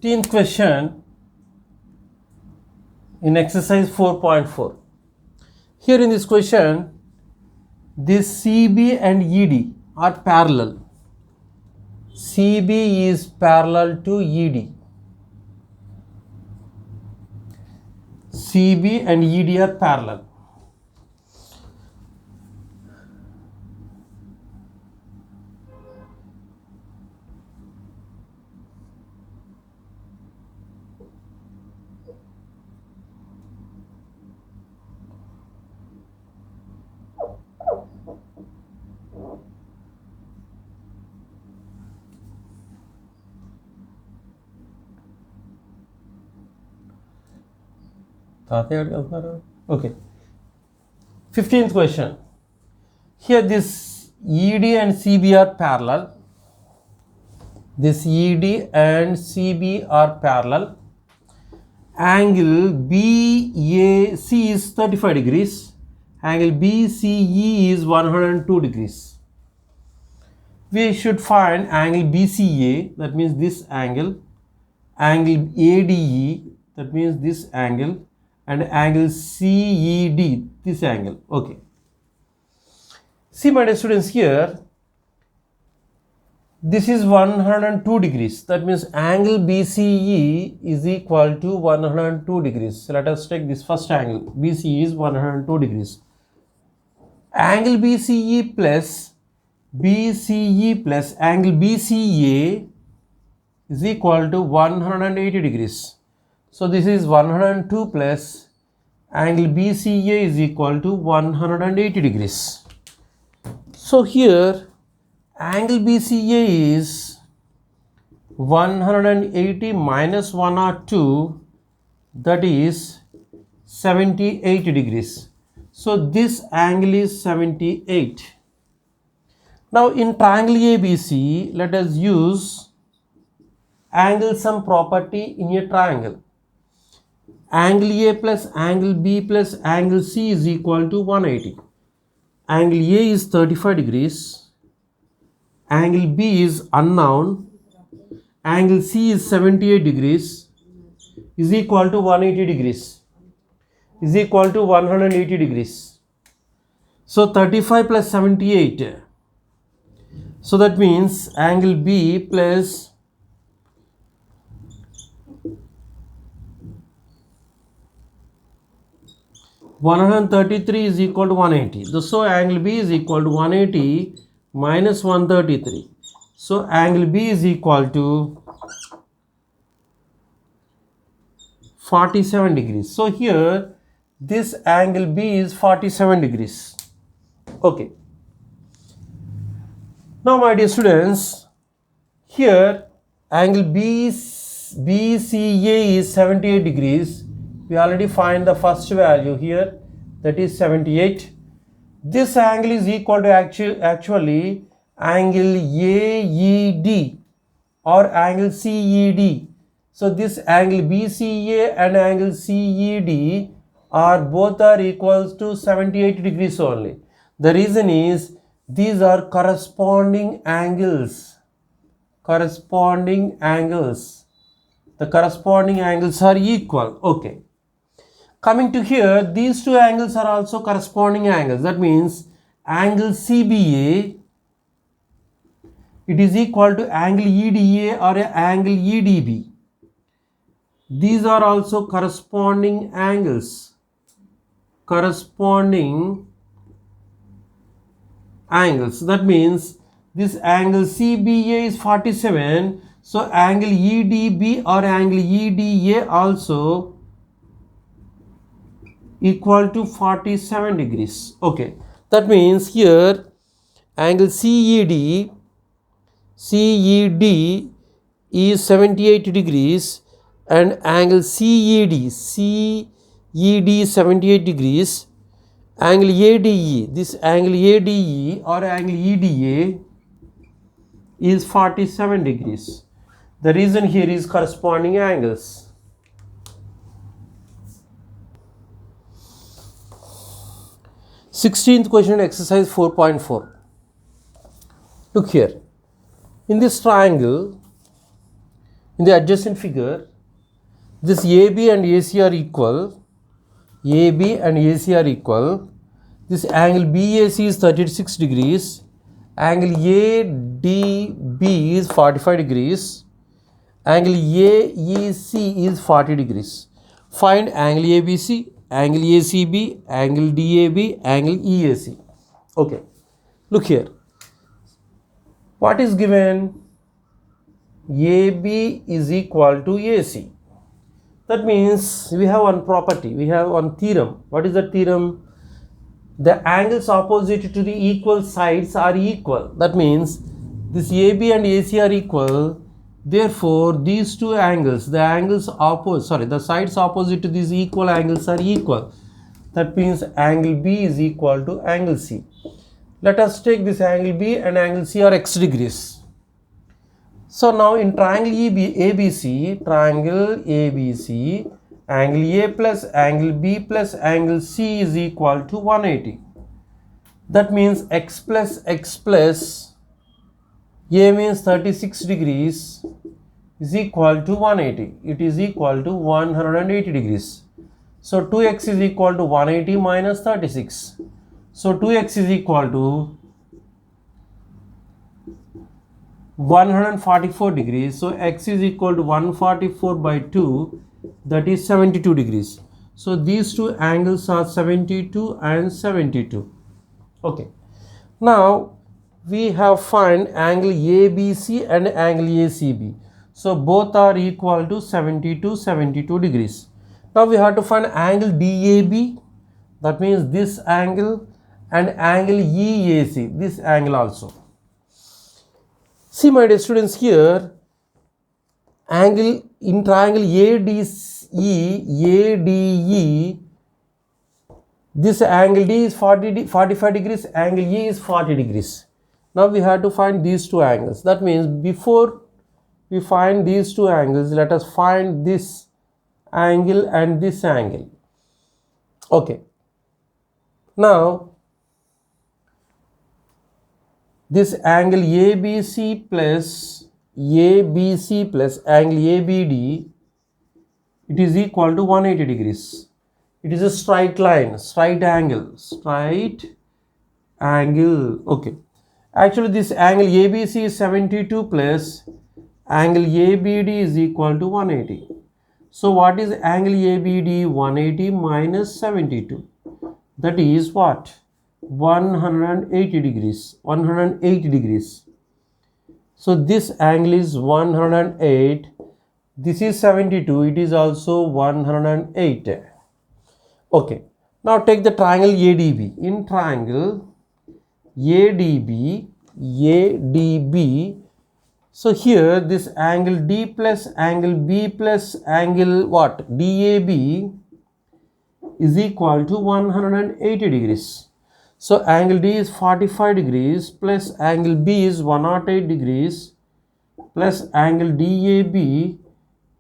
15th question in exercise 4.4. Here in this question, this CB and ED are parallel. CB is parallel to ED. CB and ED are parallel. Okay. 15th question. Here this ED and CB are parallel. This ED and CB are parallel. Angle BAC is 35 degrees. Angle BCE is 102 degrees. We should find angle BCA, that means this angle. Angle ADE, that means this angle. And angle CED, this angle. Okay. See, my dear students, here this is 102 degrees. That means angle BCE is equal to 102 degrees. So let us take this first angle. BCE is 102 degrees. Angle BCE plus angle BCA is equal to 180 degrees. So this is 102 plus angle BCA is equal to 180 degrees. So here angle BCA is 180 minus 102, that is 78 degrees. So this angle is 78. Now in triangle ABC, let us use angle sum property in a triangle. Angle A plus angle B plus angle C is equal to 180. Angle A is 35 degrees. Angle B is unknown. Angle C is 78 degrees is equal to 180 degrees. Is equal to 180 degrees. So 35 plus 78. So that means angle B plus 133 is equal to 180. So angle B is equal to 180 minus 133. So angle B is equal to 47 degrees. So here this angle B is 47 degrees. Okay. Now my dear students, here angle BCA is 78 degrees. We already find the first value here, that is 78. This angle is equal to actually angle AED or angle CED. So this angle BCA and angle CED are both are equals to 78 degrees only. The reason is these are corresponding angles. Corresponding angles. The corresponding angles are equal. Okay. Coming to here, these two angles are also corresponding angles. That means angle CBA, it is equal to angle EDA or angle EDB. These are also corresponding angles. Corresponding angles. That means this angle CBA is 47. So angle EDB or angle EDA also equal to 47 degrees. Okay. That means here angle CED is 78 degrees and angle CED 78 degrees. Angle ADE, this angle ADE or angle EDA is 47 degrees. The reason here is corresponding angles. Sixteenth question, exercise 4.4. Look here. In this triangle, In the adjacent figure, this AB and AC are equal. AB and AC are equal. This angle BAC is 36 degrees. Angle ADB is 45 degrees. Angle AEC is 40 degrees. Find angle ABC, angle ACB, angle DAB, angle EAC. Okay, look here. What is given? AB is equal to AC. That means we have one property, we have one theorem. What is the theorem? The angles opposite to the equal sides are equal. That means this AB and AC are equal. Therefore, these two angles, the sides opposite to these equal angles are equal. That means angle B is equal to angle C. Let us take this angle B and angle C are x degrees. So now in triangle ABC, angle A plus angle B plus angle C is equal to 180. That means x plus A means 36 degrees is equal to 180. It is equal to 180 degrees. So 2x is equal to 180 minus 36. So 2x is equal to 144 degrees. So x is equal to 144 by 2, that is 72 degrees. So these two angles are 72 and 72. Okay. Now we have find angle ABC and angle ACB. So both are equal to 72 degrees. Now we have to find angle DAB, that means this angle, and angle EAC, this angle also. See my dear students, here angle in triangle ADE, this angle D is 45 degrees, angle E is 40 degrees. Now we have to find these two angles. That means before we find these two angles, let us find this angle and this angle. Okay. Now this angle ABC plus angle ABD, it is equal to 180 degrees. It is a straight line, straight angle. Okay. Actually this angle ABC is 72 plus angle ABD is equal to 180. So what is angle ABD? 180 minus 72. That is what? 180 degrees. 108 degrees. So this angle is 108. This is 72. It is also 108. Okay. Now take the triangle ADB. In triangle ADB, so here this angle D plus angle B plus angle what? DAB is equal to 180 degrees. So angle D is 45 degrees plus angle B is 108 degrees plus angle DAB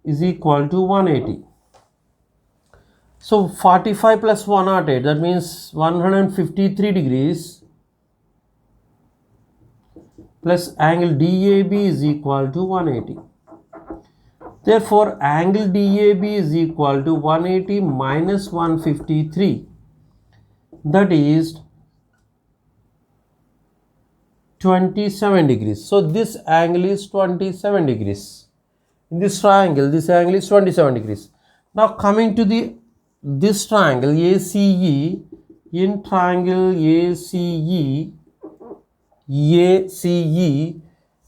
is equal to 180. So 45 plus 108, that means 153 degrees plus angle DAB is equal to 180. Therefore, angle DAB is equal to 180 minus 153. That is 27 degrees. So this angle is 27 degrees. In this triangle, this angle is 27 degrees. Now coming to this triangle ACE, in triangle ACE,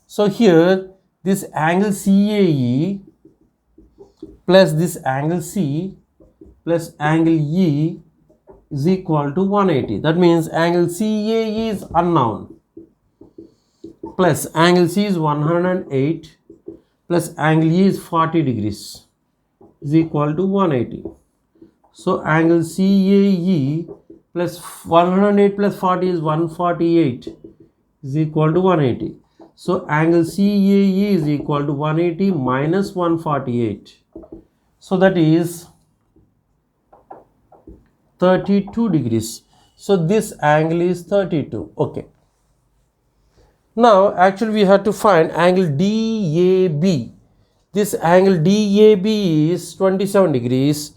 so here this angle CAE plus this angle C plus angle E is equal to 180. That means angle CAE is unknown plus angle C is 108 plus angle E is 40 degrees is equal to 180. So angle CAE plus 108 plus 40 is 148 is equal to 180. So angle CAE is equal to 180 minus 148. So that is 32 degrees. So this angle is 32. Okay. Now actually we have to find angle DAB. This angle DAB is 27 degrees.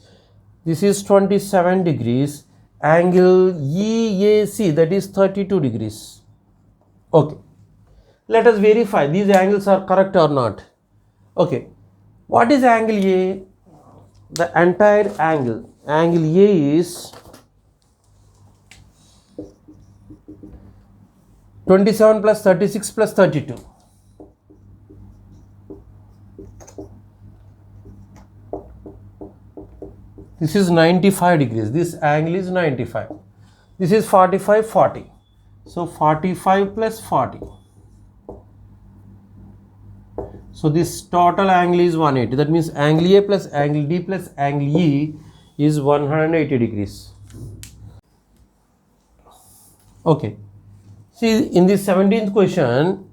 This is 27 degrees. Angle EAC, that is 32 degrees. Okay. Let us verify these angles are correct or not. Okay. What is angle A? The entire angle. Angle A is 27 plus 36 plus 32. This is 95 degrees. This angle is 95. This is 45, 40. So 45 plus 40. So this total angle is 180. That means angle A plus angle D plus angle E is 180 degrees. Okay. See, in this 17th question,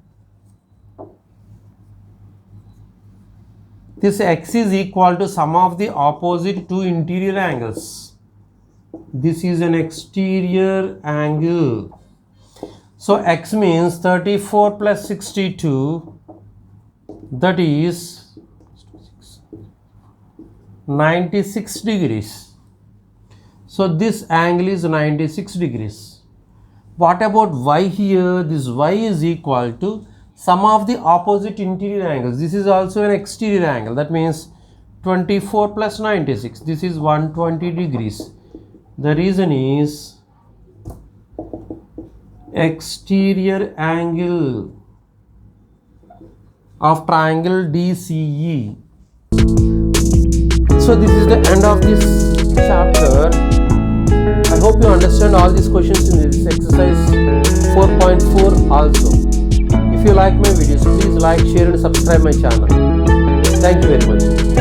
this x is equal to sum of the opposite two interior angles. This is an exterior angle. So x means 34 plus 62, that is 96 degrees. So this angle is 96 degrees. What about y here? This y is equal to sum of the opposite interior angles. This is also an exterior angle. That means 24 plus 96. This is 120 degrees. The reason is exterior angle of triangle DCE. So this is the end of this chapter. I hope you understand all these questions in this exercise 4.4 also. If you like my videos, please like, share and subscribe my channel. Thank you very much.